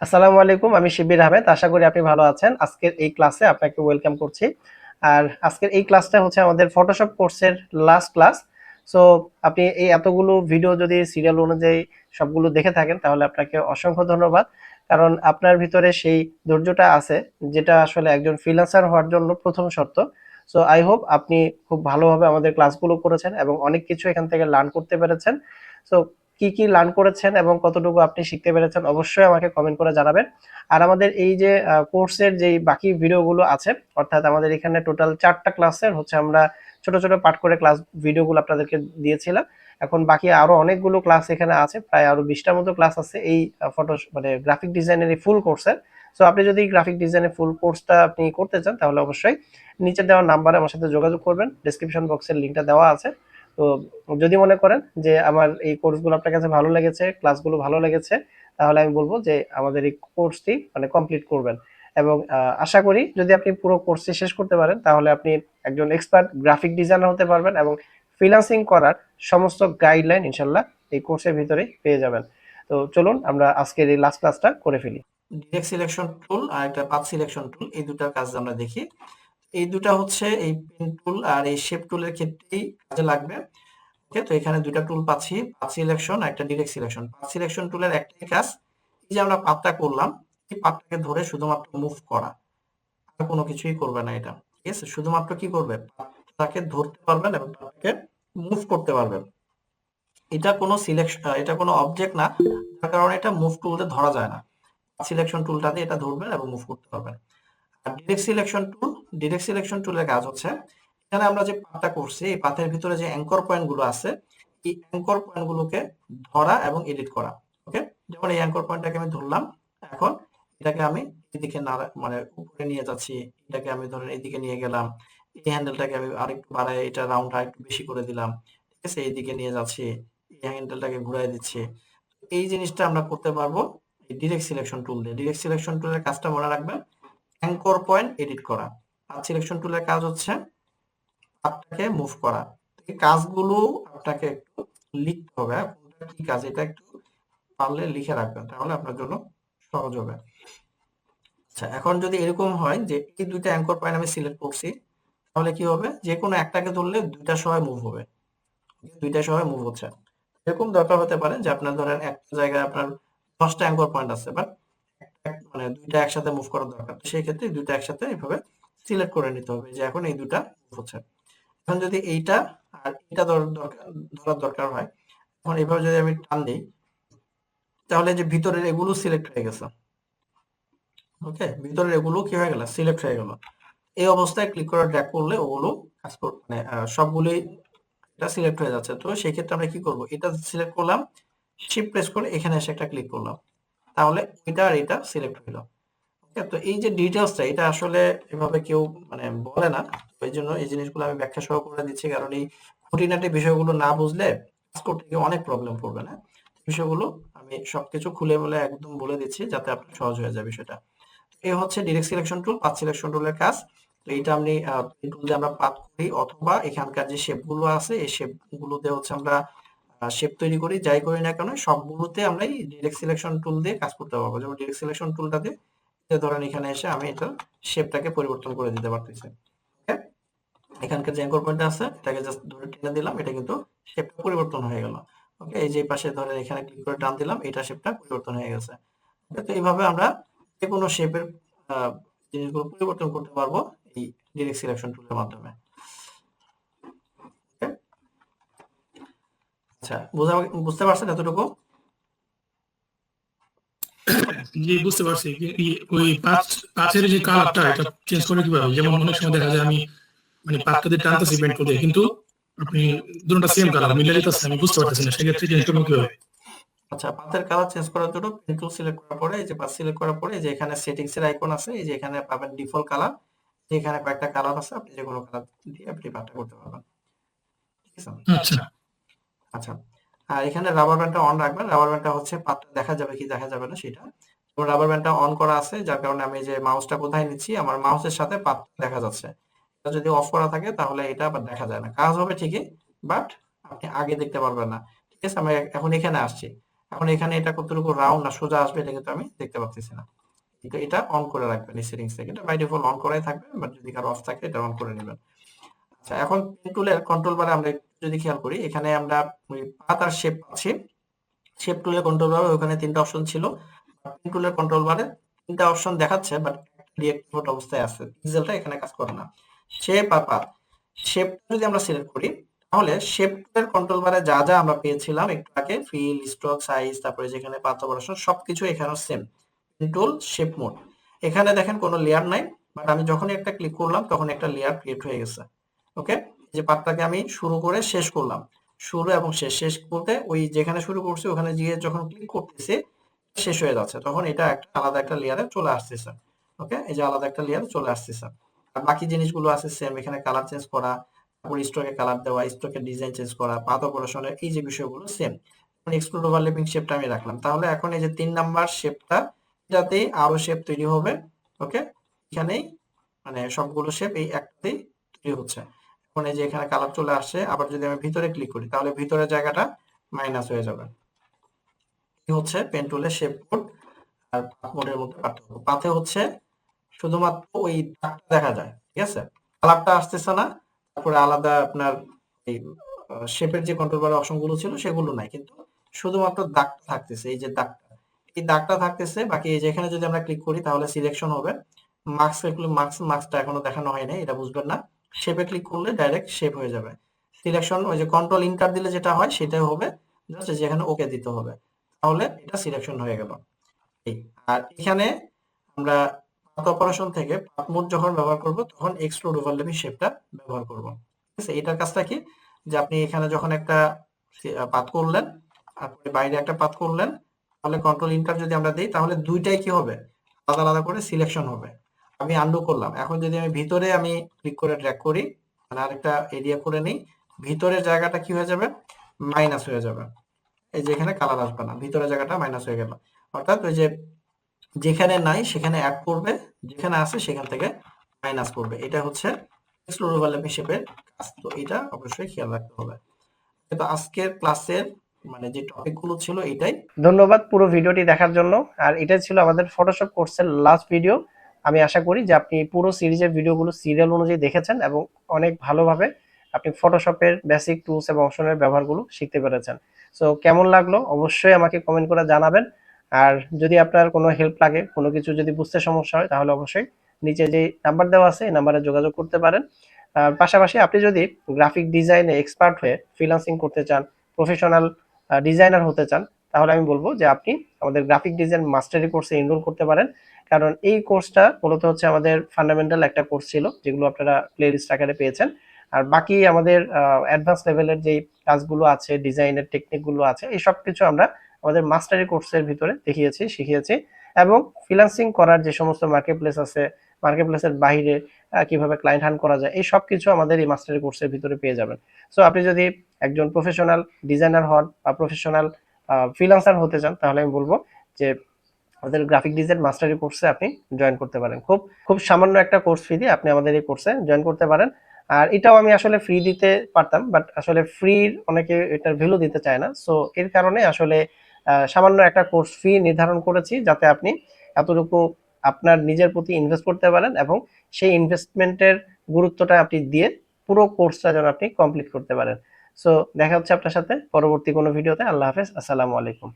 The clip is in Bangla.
আসসালামু আলাইকুম, আমি শিবির আহমেদ। আশা করি আপনি ভালো আছেন। আজকের এই ক্লাসে আপনাকে ওয়েলকাম করছি। আর আজকের এই ক্লাসটা হচ্ছে আমাদের ফটোশপ কোর্সের লাস্ট ক্লাস। সো আপনি এই এতগুলো ভিডিও যদি সিরিয়াল অনুযায়ী সবগুলো দেখে থাকেন তাহলে আপনাকে অসংখ্য ধন্যবাদ। কারণ আপনার ভিতরে সেই ধৈর্যটা আছে, যেটা আসলে একজন ফ্রিল্যান্সার হওয়ার জন্য প্রথম শর্ত। সো আই হোপ আপনি খুব ভালোভাবে আমাদের ক্লাসগুলো করেছেন এবং অনেক কিছু এখান থেকে লার্ন করতে পেরেছেন। সো কি কি লার্ন করেছেন এবং কতটুকু আপনি শিখতে পেরেছেন অবশ্যই আমাকে কমেন্ট করে জানাবেন। আর আমাদের এই যে কোর্সের যেই বাকি ভিডিওগুলো আছে, অর্থাৎ আমাদের এখানে টোটাল 4টা ক্লাসের হচ্ছে আমরা ছোট ছোট পাঠ করে ক্লাস ভিডিওগুলো আপনাদেরকে দিয়েছিলাম। এখন বাকি আরো অনেকগুলো ক্লাস এখানে আছে, প্রায় আরো 20টার মতো ক্লাস আছে এই ফটো মানে গ্রাফিক ডিজাইনের এই ফুল কোর্সের। সো আপনি যদি গ্রাফিক ডিজাইনের ফুল কোর্সটা আপনি করতে চান তাহলে অবশ্যই নিচে দেওয়া নাম্বারে আমার সাথে যোগাযোগ করবেন, ডিসক্রিপশন বক্সের লিঙ্কটা দেওয়া আছে। তো যদি মনে করেন যে আমার এই কোর্সগুলো আপনার কাছে ভালো লেগেছে, ক্লাসগুলো ভালো লেগেছে, তাহলে আমি বলবো যে আমাদের এই কোর্সটি মানে কমপ্লিট করবেন। এবং আশা করি যদি আপনি পুরো কোর্সটি শেষ করতে পারেন তাহলে আপনি একজন এক্সপার্ট গ্রাফিক ডিজাইনার হতে পারবেন এবং ফ্রিল্যান্সিং করার সমস্ত গাইডলাইন ইনশাল্লাহ এই কোর্সের ভিতরে পেয়ে যাবেন। তো চলুন আমরা আজকের এই লাস্ট ক্লাসটা করে ফেলি। ডিরেক্ট সিলেকশন টুল আর একটা পাথ সিলেকশন টুল, এই দুটার কাজ আমরা দেখি। এই দুটা হচ্ছে এই পেন টুল আর এই শেপ টুলের ক্ষেত্রেই কাজে লাগবে। ওকে, তো এখানে দুটা টুল পাচ্ছি, পাথ সিলেকশন আর একটা ডিরেক্ট সিলেকশন। পাথ সিলেকশন টুলের একটাই কাজ, এই যে আমরা পাথটা করলাম, এই পাথটাকে ধরে শুধুমাত্র মুভ করা, আর কোনো কিছুই করবে না এটা। ঠিক আছে, শুধুমাত্র কি করবে, পাথটাকে ধরতে পারবেন এবং পাথটাকে মুভ করতে পারবেন। এটা কোনো সিলেকশন, এটা কোনো অবজেক্ট না, যার কারণে এটা মুভ টুল দিয়ে ধরা যায় না। সিলেকশন টুলটা দিয়ে এটা ধরবেন এবং মুভ করতে পারবেন। আর ডিরেক্ট সিলেকশন টুলের কাজ হচ্ছে, এখানে আমরা যে পাথটা করছি এই পাথের ভিতরে যে অ্যাঙ্কর পয়েন্ট গুলো আছে, এই অ্যাঙ্কর পয়েন্ট গুলোকে ধরা এবং এডিট করা। ওকে, যেমন এই অ্যাঙ্কর পয়েন্টটাকে আমি ধরলাম, এখন এটাকে আমি এদিকে মানে উপরে নিয়ে যাচ্ছি, এটাকে আমি ধরেন এইদিকে নিয়ে গেলাম, এই হ্যান্ডেলটাকে আমি আরেকটু বাড়াই, এটা রাউন্ড আরেকটু বেশি করে দিলাম, ঠিক আছে, এইদিকে নিয়ে যাচ্ছি, এই হ্যান্ডেলটাকে ঘুরাই দিচ্ছি। এই জিনিসটা আমরা করতে পারবো এই ডিরেক্ট সিলেকশন টুল দিয়ে। ডিরেক্ট সিলেকশন টুলের কাজটা মনে রাখবেন, অ্যাঙ্কর পয়েন্ট এডিট করা। পাথ সিলেকশন টুলের কাজ হচ্ছে পাথটাকে মুভ করা। এই কাজগুলো আপনাকে একটু লিখতে হবে, হ্যাঁ? কোনটা কি কাজ এটা একটু পারলে লিখে রাখবেন, তাহলে আপনার জন্য সহজ হবে। আচ্ছা, এখন যদি এরকম হয় যে এই দুইটা অ্যাঙ্কর পয়েন্ট আমি সিলেক্ট করছি, তাহলে কি হবে, যে কোনো একটাকে ধরলে দুইটা সবাই মুভ হবে, দুইটা সবাই মুভ হচ্ছে। এরকম দরকার হতে পারে যে আপনার ধরেন একটা জায়গায় আপনার 10টা অ্যাঙ্কর পয়েন্ট আছে, বাট মানে দুইটা একসাথে মুভ করার দরকার, তো সেই ক্ষেত্রে দুইটা একসাথে এইভাবে সিলেক্ট করে নিতে হবে যে এখন এই দুটা মুভ হচ্ছে। এখন যদি এইটা আর এটা ধরার দরকার হয়, এখন এইভাবে যদি আমি টান দিই, তাহলে যে ভিতরের এগুলো সিলেক্ট হয়ে গেছে। ওকে, ভিতরের এগুলো কি হয়ে গেল, সিলেক্ট হয়ে গেল। এই অবস্থায় ক্লিক করে ড্র্যাগ করলে ওগুলো কাজ মানে সবগুলোই এটা সিলেক্ট হয়ে যাচ্ছে। তো সেই ক্ষেত্রে আমরা কি করব, এটা সিলেক্ট করলাম, শিফট প্রেস করে এখানে এসে একটা ক্লিক করলাম, তাহলে এটা আর এটা সিলেক্ট হইলো। ওকে, তো এই যে ডিটেইলসটা এটা আসলে এভাবে কেউ মানে বলে না, তো এই জন্য এই জিনিসগুলো আমি ব্যাখ্যা সহ করে দিচ্ছি, কারণ এই খুঁটিনাটি বিষয়গুলো না বুঝলে কাজ করতে গিয়ে অনেক প্রবলেম পড়বে না। বিষয়গুলো আমি সবকিছু খুলে বলে একদম বলে দিচ্ছি যাতে আপনার সহজ হয়ে যায় বিষয়টা। এই হচ্ছে direct selection tool, path selection টুলের কাজ। তো এইটা আমি এই টুল দিয়ে আমরা পাথ করি, অথবা এখানকার যে শেপ গুলো আছে এই শেপ গুলোতে হচ্ছে আমরা শেপ তৈরি করি, যাই করি না কেন সবগুলোতে আমরা এই ডিরেক্ট সিলেকশন টুল দিয়ে কাজ করতে পারবো। যেমন ডিরেক্ট সিলেকশন টুলটা দিয়ে ধরেন এখানে এসে আমি এটা শেপটাকে পরিবর্তন করে দিতে পারতেছি। ওকে, এখানকার যে অ্যাঙ্কর পয়েন্ট আছে এটাকে জাস্ট ধরে টেনে দিলাম, এটা কিন্তু শেপটা পরিবর্তন হয়ে গেল। ওকে, এই যে পাশে ধরেন এখানে ক্লিক করে টান দিলাম, এটা শেপটা পরিবর্তন হয়ে গেছে। ওকে, তো এইভাবে আমরা যে কোনো শেপের জিনিসগুলো পরিবর্তন করতে পারবো এই ডিরেক্ট সিলেকশন টুলের মাধ্যমে। ওকে, আচ্ছা, বুঝতে পারছেন এতটুকু? জি, বুঝতে পারছি। ওই পাঁচের যে কালারটা এটা চেঞ্জ করে কিভাবে? যেমন অনেক সময় দেখা যায় আমি মানে পাতটা দিয়ে টানতেছি পেন্ট করে, কিন্তু আপনি দুটোটা সেম কালার মিলে যেতেছে, আমি বুঝতে পারতেছি না, সেক্ষেত্রে চেঞ্জ করবো কিভাবে? আচ্ছা, পাথের কালার চেঞ্জ করার জন্য পেন টুল সিলেক্ট করার পরে এই যে পাথ সিলেক্ট করার পরে এই যে এখানে সেটিংস এর আইকন আছে, এই যে এখানে পাবেন ডিফল্ট কালার, এখানে কয়েকটা কালার আছে, আপনি যে কোনো কালার দিয়ে আপনি পাথটা করতে পারবেন। ঠিক আছে? আচ্ছা। আচ্ছা, আর এখানে রাবার ব্যান্ডটা অন রাখবেন। রাবার ব্যান্ডটা হচ্ছে পাথটা দেখা যাবে কি দেখা যাবে না সেটা। তো রাবার ব্যান্ডটা অন করা আছে, যার কারণে আমি যে মাউসটা কোথায় নিচ্ছি আমার মাউসের সাথে পাথ দেখা যাচ্ছে। এটা যদি অফ করা থাকে তাহলে এটা আবার দেখা যায় না, কাজ হবে ঠিকই, বাট আপনি আগে দেখতে পারবেন না। ঠিক আছে, আমি এখন এখানে আসছি, এখন এখানে এটা কতটুকু রাউন্ড না সোজা আসবে এটা কিন্তু আমি দেখতে পাচ্ছি না। কিন্তু এটা অন করে রাখবেন এই সেটিংস থেকে। এটা বাই ডিফল্ট অন করাই থাকবে, বাট যদি কারো অফ থাকে এটা অন করে নেবেন। আচ্ছা, এখন পেন টুলের কন্ট্রোল বারে আমরা একটু যদি খেয়াল করি, এখানে আমরা ওই পাথ আর শেপ পাচ্ছি। শেপ টুলের কন্ট্রোল বারে ওখানে ৩ টা অপশন ছিল। পেন টুলের কন্ট্রোল বারে ৩ টা অপশন দেখাচ্ছে, বাট ডিএক্টিভেট অবস্থায় আছে। পিক্সেলটা এখানে কাজ করে না। শেপ আর পাথ। শেপটা যদি আমরা সিলেক্ট করি, তাহলে শেপ টুলের কন্ট্রোল বারে যা যা আমরা পেয়েছিলাম একটু আগে, ফিল, স্ট্রোক, সাইজ, তারপরে যেখানে পাথ অপারেশন সবকিছু এখানেও same. Pen tool, shape mode. এখানে দেখেন কোনো লেয়ার নাই, বাট আমি যখনই একটা ক্লিক করলাম তখন একটা লেয়ার ক্রিয়েট হয়ে গেছে। ওকে, যে পার্টটাকে আমি শুরু করে শেষ করলাম, শুরু এবং শেষ, শেষ বলতে ওই যেখানে শুরু করছি ওখানে গিয়ে যখন ক্লিক করতেছি শেষ হয়ে যাচ্ছে, তখন এটা একটা আলাদা একটা লেয়ারে চলে আসতেছে। ওকে, এই যে আলাদা একটা লেয়ারে চলে আসতেছে। আর বাকি জিনিসগুলো আছে সেম, এখানে কালার চেঞ্জ করা, তারপর স্ট্রোকে কালার দেওয়া, স্ট্রোকের ডিজাইন চেঞ্জ করা, পাথ অপারেশনের এই যে বিষয়গুলো সেম। এখন এক্সক্লুড ওভারল্যাপিং শেপটা আমি রাখলাম, তাহলে এখন এই যে ৩ নাম্বার শেপটা, এটাতেই আরো শেপ তৈরি হবে। ওকে, এখানেই মানে সবগুলো শেপ এই একটাতেই তৈরি হচ্ছে। এখন এই যে এখানে কালার চলে আসছে, আবার যদি আমি ভিতরে ক্লিক করি তাহলে ভিতরের জায়গাটা মাইনাস হয়ে যাবে। কি হচ্ছে পেন টুলের শেপ মোড আর পাথ মোডের মধ্যে পার্থক্য। পাথে হচ্ছে শুধুমাত্র ওই দাগটা দেখা যায়, ঠিক আছে, কালারটা আসতেছে না। তারপরে আলাদা আপনার এই শেপের যে কন্ট্রোল বারের অপশন গুলো ছিল সেগুলো নাই, কিন্তু শুধুমাত্র দাগটা থাকতেছে, এই যে দাগটা, এই দাগটা থাকতেছে। বাকি এই যে এখানে যদি আমরা ক্লিক করি তাহলে সিলেকশন হবে। মার্কসটা এখনো দেখানো হয় নাই, এটা বুঝবেন না। শেপে ক্লিক করলে ডাইরেক্ট শেপ হয়ে যাবে। সিলেকশন ওই যে কন্ট্রোল ইন্টার দিলে যেটা হয় সেটাই হবে, জাস্ট যেখানে ওকে দিতে হবে, তাহলে এটা সিলেকশন হয়ে গেল। এই, আর এখানে আমরা পাথ অপারেশন থেকে পাথ মোড যখন ব্যবহার করব তখন এক্সট্রুড ওভারল্যাপিং শেপটা ব্যবহার করব। ঠিক আছে, এটার কাজটা কি, যে আপনি এখানে যখন একটা পাথ করলেন, তারপরে বাইরে একটা পাথ করলেন, তাহলে কন্ট্রোল ইন্টার যদি আমরা দিই তাহলে দুইটাই কি হবে, আলাদা আলাদা করে সিলেকশন হবে। আমি আন্ডু করলাম, এখন যদি আমি ভিতরে আমি ক্লিক করে ড্র্যাগ করি, মানে আরেকটা এরিয়া করে নিই, ভিতরের জায়গাটা কি হয়ে যাবে, মাইনাস হয়ে যাবে। এই যে এখানে কালার আসবে না, ভিতরের জায়গাটা মাইনাস হয়ে গেল। অর্থাৎ ওই যে যেখানে নাই সেখানে অ্যাড করবে, যেখানে আছে সেখান থেকে মাইনাস করবে। এটা হচ্ছে এক্সক্লুড ওভারল্যাপিং শেপের কাজ। তো এটা অবশ্যই খেয়াল রাখতে হবে। তো আজকের ক্লাসের মানে যে টপিক গুলো ছিল এটাই। ধন্যবাদ পুরো ভিডিওটি দেখার জন্য। আর এটাই ছিল আমাদের ফটোশপ কোর্সের লাস্ট ভিডিও। আমি আশা করি যে আপনি পুরো সিরিজের ভিডিওগুলো সিরিয়াল অনুযায়ী দেখেছেন এবং অনেক ভালোভাবে আপনি ফটোশপের বেসিক টুলস এবং অপশনের ব্যবহারগুলো শিখতে পেরেছেন। সো কেমন লাগলো অবশ্যই আমাকে কমেন্ট করে জানাবেন। আর যদি আপনার কোনো হেল্প লাগে, কোনো কিছু যদি বুঝতে সমস্যা হয়, তাহলে অবশ্যই নিচে যে নাম্বার দেওয়া আছে এই নাম্বারে যোগাযোগ করতে পারেন। আর পাশাপাশি আপনি যদি গ্রাফিক ডিজাইনে এক্সপার্ট হয়ে ফ্রিল্যান্সিং করতে চান, প্রফেশনাল ডিজাইনার হতে চান, তাহলে আমি বলবো যে আপনি আমাদের গ্রাফিক ডিজাইন মাস্টারি কোর্সে এনরোল করতে পারেন। কারণ এই কোর্সটা মূলত হচ্ছে আমাদের ফান্ডামেন্টাল একটা কোর্স ছিল, যেগুলো আপনারা প্লে লিস্ট আকারে পেয়েছেন। আর বাকি আমাদের অ্যাডভান্স লেভেলের যে কাজগুলো আছে, ডিজাইনের টেকনিকগুলো আছে, এই সব কিছু আমরা আমাদের মাস্টারি কোর্সের ভিতরে দেখিয়েছি, শিখিয়েছি। এবং ফ্রিল্যান্সিং করার যে সমস্ত মার্কেট প্লেস আছে, মার্কেট প্লেসের বাইরে কিভাবে ক্লায়েন্ট হান্ট করা যায়, এই সব কিছু আমাদের এই মাস্টারি কোর্সের ভিতরে পেয়ে যাবেন। সো আপনি যদি একজন প্রফেশনাল ডিজাইনার হন বা প্রফেশনাল ফ্রিল্যান্সার হতে চান, তাহলে আমি বলবো যে আমাদের গ্রাফিক ডিজাইন মাস্টারি কোর্সে আপনি জয়েন করতে পারেন। খুব খুব সামান্য একটা কোর্স ফি দিয়ে আপনি আমাদের এই কোর্সে জয়েন করতে পারেন। আর এটাও আমি আসলে ফ্রি দিতে পারতাম, বাট আসলে ফ্রির অনেকে এটার ভ্যালু দিতে চায় না। সো এর কারণে আসলে সামান্য একটা কোর্স ফি নির্ধারণ করেছি, যাতে আপনি এতটুকু আপনার নিজের প্রতি ইনভেস্ট করতে পারেন এবং সেই ইনভেস্টমেন্টের গুরুত্বটা আপনি দিয়ে পুরো কোর্সটা যেন আপনি কমপ্লিট করতে পারেন। সো দেখা হচ্ছে আপনার সাথে পরবর্তী কোনো ভিডিওতে। আল্লাহ হাফেজ, আসসালামু আলাইকুম।